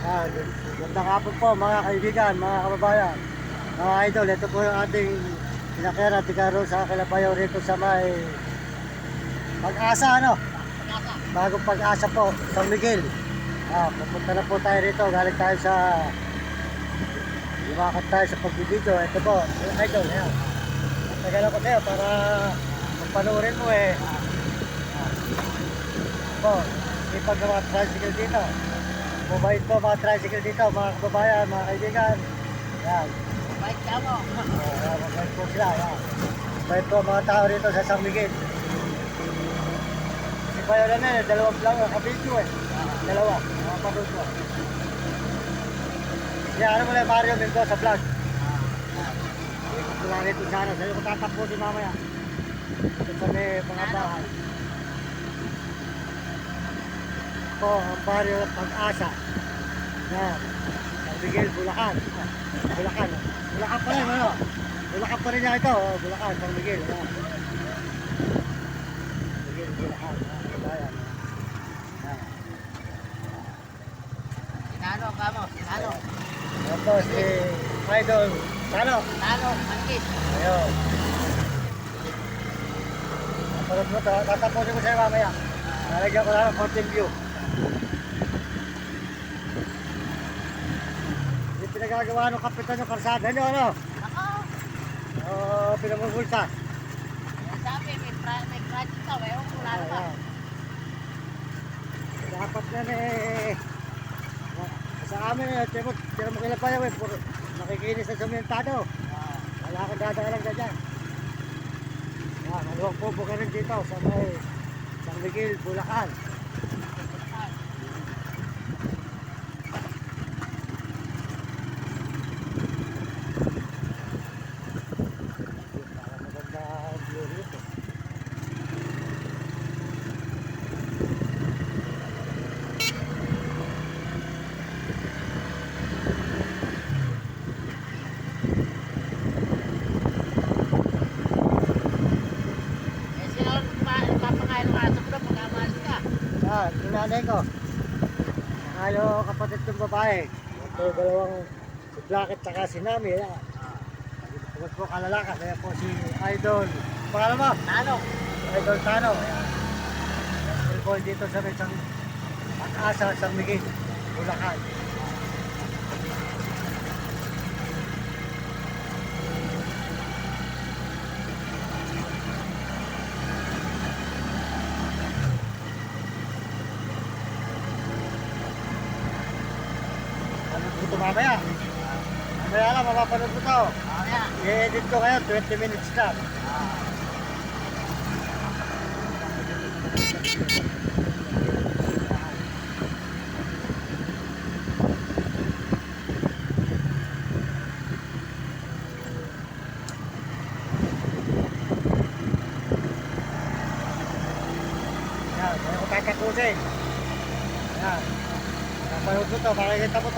Magandang hapon po mga kaibigan, mga kababayan, mga idol. Ito po yung ating pinakyan at tigaro sa Kilabayaw rito sa may Pag-asa, ano? Bagong Pag-asa po, San Miguel. Pupunta na po tayo rito. Galing tayo sa lumakad tayo sa pagbibideo. Ito po, yung idol. Ayan. Tagalan ko tayo para magpanoorin mo eh. Po, ipag ng mga tricycle dito. Mabait po mga tricycle dito, mga kababayan, mga kaibigan. Yan. Mabait ka mo. Mabait po sila. Yan. Mabait po mga tao rito sa San Miguel. Si Bayo na eh, dalawang vlog, kabidyo eh. Dalawa, mga pagod ko. Kaya ano mo lang Mario Mendoza vlog. Ikot ko lang rito sana, sa'yo ko tatapusin mamaya. Ito sa may mga bahay. Po ang baryo Pag-asa. Yan. San Miguel, Bulacan. Bulacan. Bulacan pa rin, ano? Bulacan pa rin niya ito. Bulacan, San Miguel. Yan. San Miguel, Bulacan. Yan. Sinalo ka mo, sinalo. Tapos si Idol Sano. Sinalo, mangkis. Ayun. Napalot mo ito. Tatapusin ko sa'yo mamaya. Nalagyan ko lang ng content view. Yung pinagagawa ng kapitan yung karsada nyo, ano? Ako, Pinamumulta. sabi, may project ka, ewan ko lalo ba? Dapat na eh. Sa amin, tira mo kailan pa yun, puro nakikinis sa sumentado. Wala akong dadaalang na dyan. Maluwag po ka rin dito sa may San Miguel, Bulacan. Maganda ang view rito. Eh, sino papangain ng aso ko na pag-amalis ka? Yung nanay ko. Nakalo kapatid ng babae. Ito dalawang si Blackett saka si Nami. Pagod po kalalaka. Kaya po si Idol. Pangalan mo? Talo. Idol Tano. Billboard dito sa may Pag-asa, San Miguel, Bulacan. Ano po ito mamaya? Mamaya lang, mapapanood ko ito. Mamaya. I-edit ko kayo, 20 minutes lang. Yan, kaya ko tatapusin. Yan. Napanood ko ito, makikita mo ito.